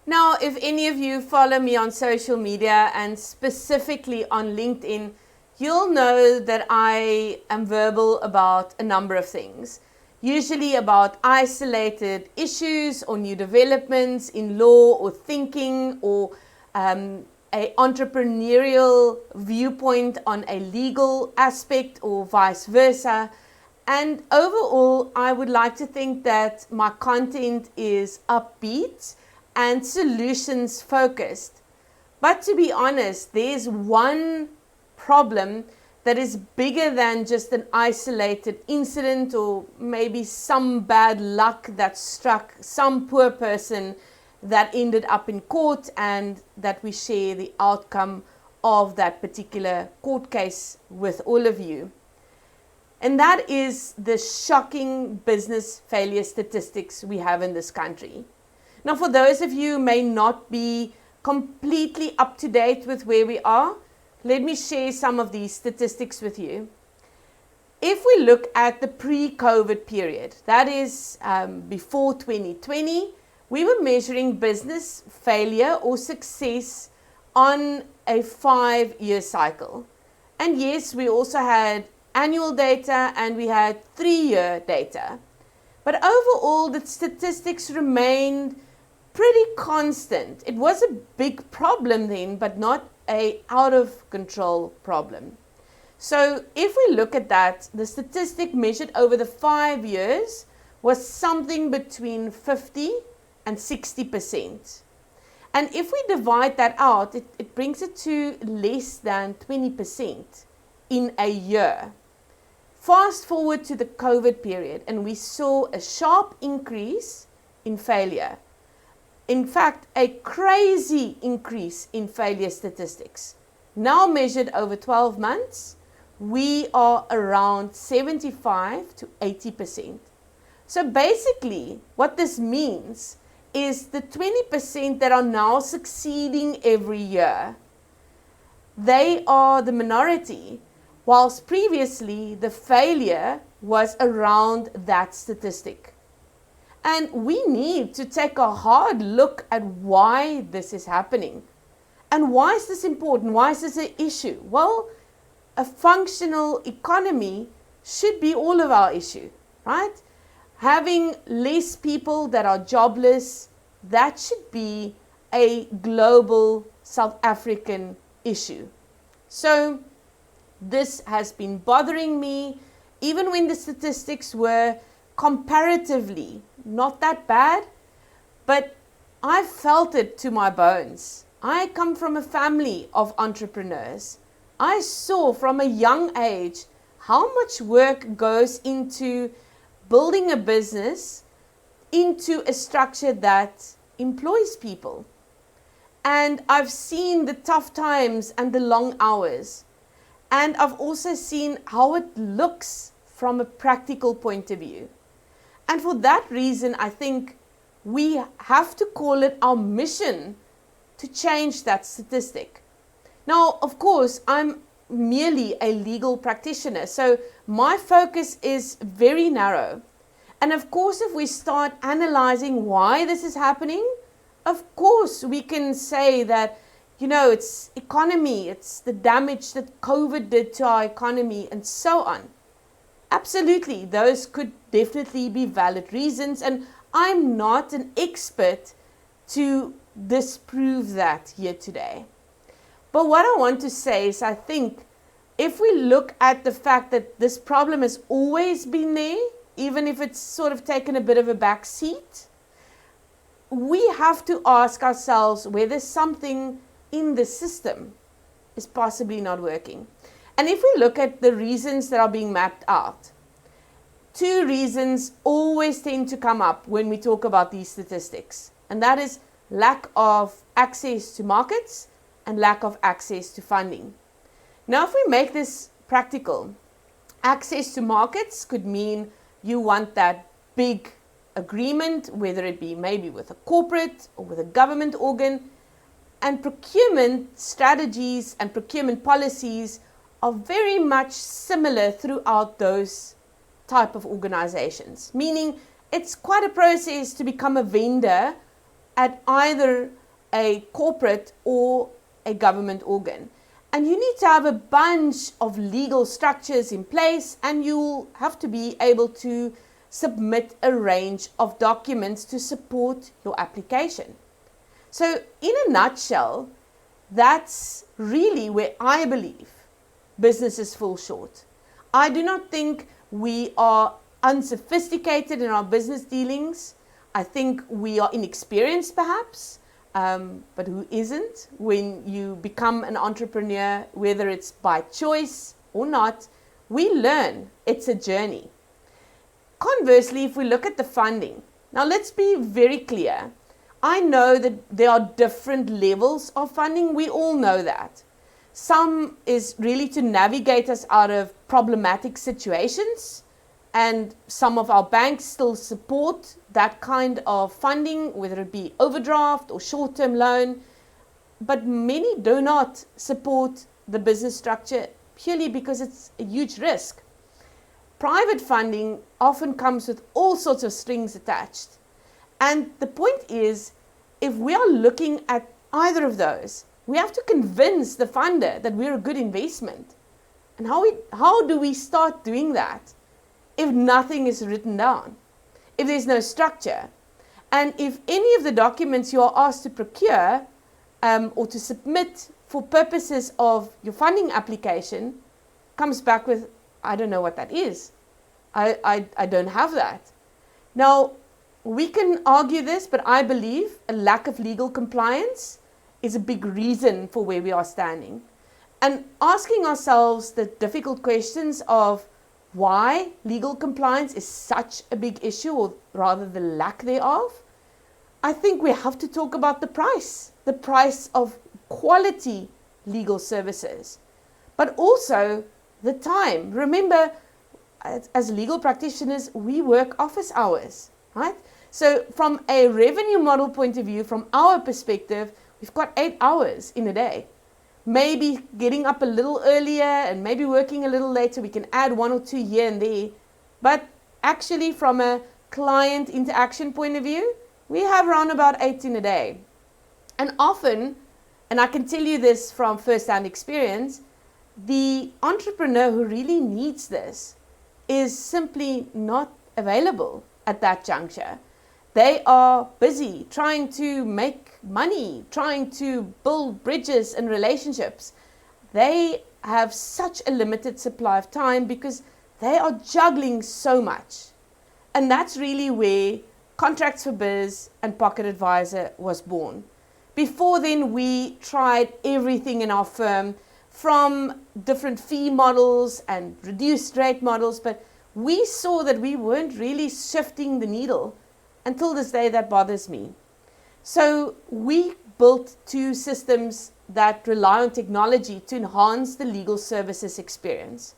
Now, if any of you follow me on social media and specifically on LinkedIn, you'll know that I am verbal about a number of things, usually about isolated issues or new developments in law or thinking or an entrepreneurial viewpoint on a legal aspect or vice versa. And overall, I would like to think that my content is upbeat and solutions focused. But to be honest, there's one problem that is bigger than just an isolated incident or maybe some bad luck that struck some poor person that ended up in court and that we share the outcome of that particular court case with all of you. And that is the shocking business failure statistics we have in this country. Now, for those of you who may not be completely up to date with where we are, let me share some of these statistics with you. If we look at the pre-COVID period, that is before 2020, we were measuring business failure or success on a 5-year cycle. And yes, we also had annual data and we had 3-year data. But overall, the statistics remained pretty constant. It was a big problem then, but not an out of control problem. So if we look at that, the statistic measured over the 5 years was something between 50 and 60%. And if we divide that out, it brings it to less than 20% in a year. Fast forward to the COVID period, and we saw a sharp increase in failure. In fact, a crazy increase in failure statistics. Now measured over 12 months, we are around 75 to 80%. So basically, what this means is the 20% that are now succeeding every year, they are the minority, whilst previously the failure was around that statistic. And we need to take a hard look at why this is happening. And why is this important? Why is this an issue? Well, a functional economy should be all of our issue, right? Having less people that are jobless, that should be a global South African issue. So this has been bothering me, even when the statistics were comparatively not that bad, but I felt it to my bones. I come from a family of entrepreneurs. I saw from a young age how much work goes into building a business into a structure that employs people. And I've seen the tough times and the long hours. And I've also seen how it looks from a practical point of view. And for that reason, I think we have to call it our mission to change that statistic. Now, of course, I'm merely a legal practitioner, so my focus is very narrow. And of course, if we start analyzing why this is happening, of course, we can say that, it's economy, it's the damage that COVID did to our economy and so on. Absolutely, those could definitely be valid reasons, and I'm not an expert to disprove that here today. But what I want to say is I think if we look at the fact that this problem has always been there, even if it's sort of taken a bit of a back seat, we have to ask ourselves whether something in the system is possibly not working. And if we look at the reasons that are being mapped out, 2 reasons always tend to come up when we talk about these statistics. And that is lack of access to markets and lack of access to funding. Now, if we make this practical, access to markets could mean you want that big agreement, whether it be maybe with a corporate or with a government organ. And procurement strategies and procurement policies are very much similar throughout those type of organizations, meaning it's quite a process to become a vendor at either a corporate or a government organ. And you need to have a bunch of legal structures in place, and you'll have to be able to submit a range of documents to support your application. So in a nutshell, that's really where I believe businesses fall short. I do not think we are unsophisticated in our business dealings. I think we are inexperienced perhaps, but who isn't? When you become an entrepreneur, whether it's by choice or not, we learn. It's a journey. Conversely, if we look at the funding, now let's be very clear. I know that there are different levels of funding. We all know that. Some is really to navigate us out of problematic situations, and some of our banks still support that kind of funding, whether it be overdraft or short-term loan, but many do not support the business structure purely because it's a huge risk. Private funding often comes with all sorts of strings attached. And the point is, if we are looking at either of those, we have to convince the funder that we're a good investment. And how do we start doing that if nothing is written down, if there's no structure, and if any of the documents you are asked to procure or to submit for purposes of your funding application comes back with, I don't know what that is. I don't have that. Now, we can argue this, but I believe a lack of legal compliance is a big reason for where we are standing. And asking ourselves the difficult questions of why legal compliance is such a big issue, or rather the lack thereof, I think we have to talk about the price of quality legal services, but also the time. Remember, as legal practitioners, we work office hours, right? So from a revenue model point of view, from our perspective, we've got 8 hours in a day. Maybe getting up a little earlier and maybe working a little later, we can add 1 or 2 here and there. But actually from a client interaction point of view, we have around about 8 in a day. And often, and I can tell you this from first-hand experience, the entrepreneur who really needs this is simply not available at that juncture. They are busy trying to make money, trying to build bridges and relationships. They have such a limited supply of time because they are juggling so much. And that's really where Contracts for Biz and PocketAdvisor was born. Before then, we tried everything in our firm, from different fee models and reduced rate models, but we saw that we weren't really shifting the needle. Until this day, that bothers me. So we built 2 systems that rely on technology to enhance the legal services experience.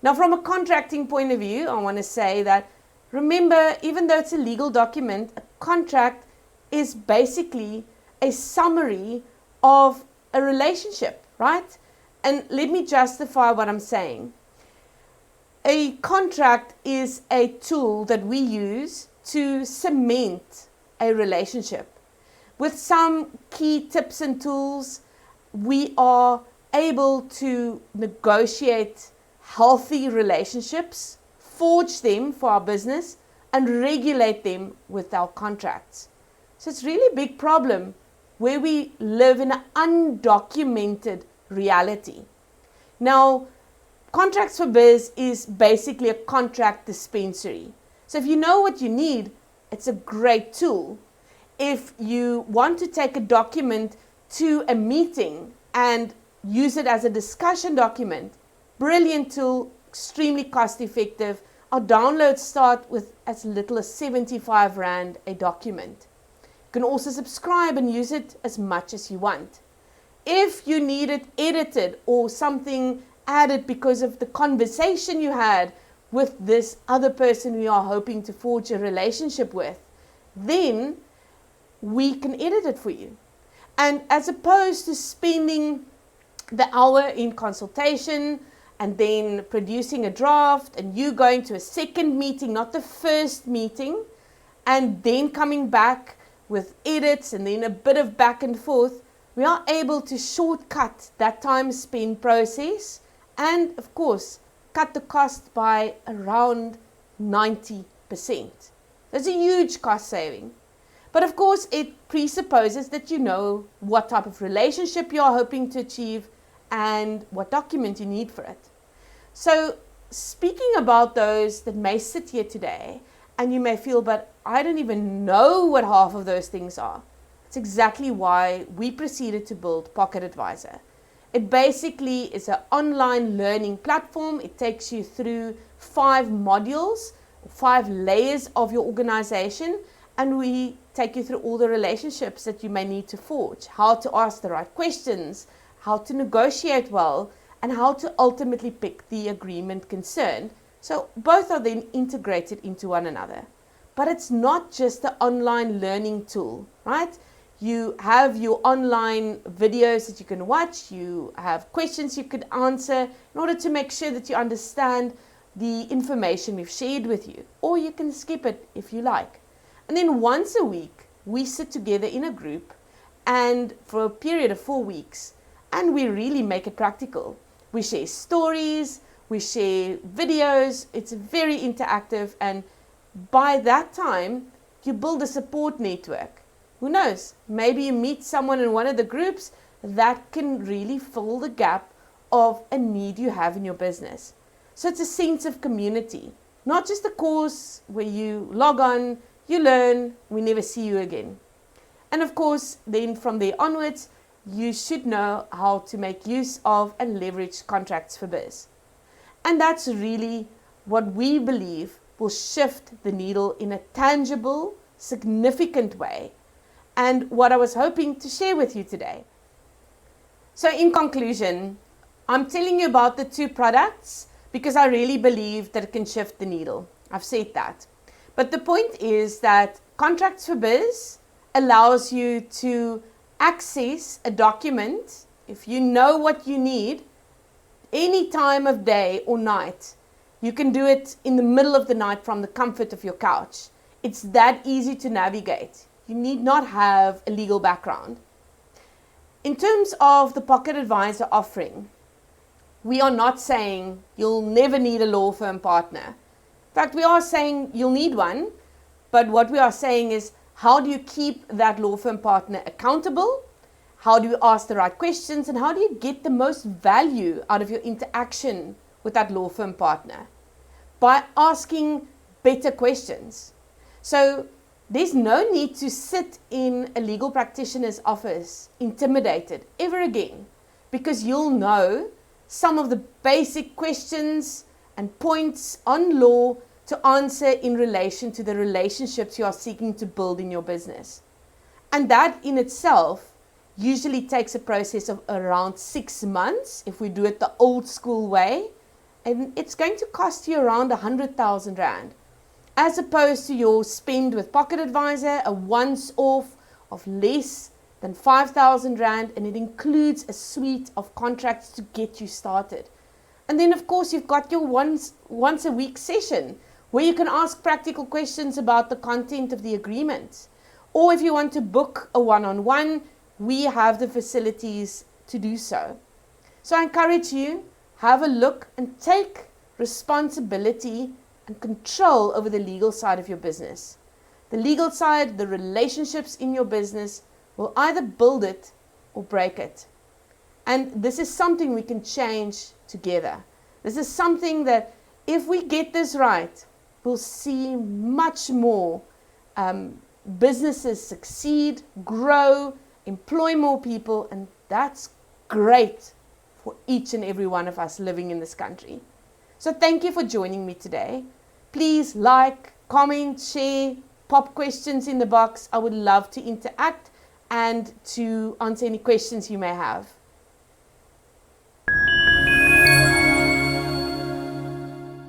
Now, from a contracting point of view, I want to say that, remember, even though it's a legal document, a contract is basically a summary of a relationship, right? And let me justify what I'm saying. A contract is a tool that we use to cement a relationship. With some key tips and tools, we are able to negotiate healthy relationships, forge them for our business, and regulate them with our contracts. So it's really a big problem where we live in an undocumented reality. Now, Contracts for Biz is basically a contract dispensary. So if you know what you need, it's a great tool. If you want to take a document to a meeting and use it as a discussion document, brilliant tool, extremely cost effective. Our downloads start with as little as 75 Rand a document. You can also subscribe and use it as much as you want. If you need it edited or something added because of the conversation you had with this other person we are hoping to forge a relationship with, then we can edit it for you. And as opposed to spending the hour in consultation and then producing a draft and you going to a second meeting, not the first meeting, and then coming back with edits and then a bit of back and forth, we are able to shortcut that time spent process and, of course, cut the cost by around 90%. That's a huge cost saving. But of course, it presupposes that you know what type of relationship you are hoping to achieve and what document you need for it. So, speaking about those that may sit here today, and you may feel, but I don't even know what half of those things are. It's exactly why we proceeded to build PocketAdvisor. It basically is an online learning platform. It takes you through 5 modules, 5 layers of your organization, and we take you through all the relationships that you may need to forge, how to ask the right questions, how to negotiate well, and how to ultimately pick the agreement concerned. So both are then integrated into one another. But it's not just the online learning tool, right? You have your online videos that you can watch, you have questions you could answer in order to make sure that you understand the information we've shared with you, or you can skip it if you like. And then once a week, we sit together in a group and for a period of 4 weeks, and we really make it practical. We share stories, we share videos, it's very interactive, and by that time, you build a support network. Who knows, maybe you meet someone in one of the groups that can really fill the gap of a need you have in your business. So it's a sense of community, not just a course where you log on, you learn, we never see you again. And of course, then from there onwards, you should know how to make use of and leverage contracts for biz. And that's really what we believe will shift the needle in a tangible, significant way, and what I was hoping to share with you today. So in conclusion, I'm telling you about the 2 products because I really believe that it can shift the needle. I've said that. But the point is that Contracts for Biz allows you to access a document, if you know what you need, any time of day or night. You can do it in the middle of the night from the comfort of your couch. It's that easy to navigate. You need not have a legal background. In terms of the PocketAdvisor offering, we are not saying you'll never need a law firm partner. In fact, we are saying you'll need one, but what we are saying is, how do you keep that law firm partner accountable? How do you ask the right questions? And how do you get the most value out of your interaction with that law firm partner? By asking better questions. So there's no need to sit in a legal practitioner's office intimidated ever again, because you'll know some of the basic questions and points on law to answer in relation to the relationships you are seeking to build in your business. And that in itself usually takes a process of around 6 months if we do it the old school way, and it's going to cost you around 100,000 Rand, as opposed to your spend with PocketAdvisor, a once-off of less than 5,000 Rand, and it includes a suite of contracts to get you started. And then of course you've got your once a week session where you can ask practical questions about the content of the agreement. Or if you want to book a one-on-one, we have the facilities to do so. So I encourage you, have a look and take responsibility and control over the legal side of your business. The legal side, the relationships in your business, will either build it or break it. And this is something we can change together. This is something that if we get this right, we'll see much more businesses succeed, grow, employ more people, and that's great for each and every one of us living in this country. So thank you for joining me today. Please like, comment, share, pop questions in the box. I would love to interact and to answer any questions you may have.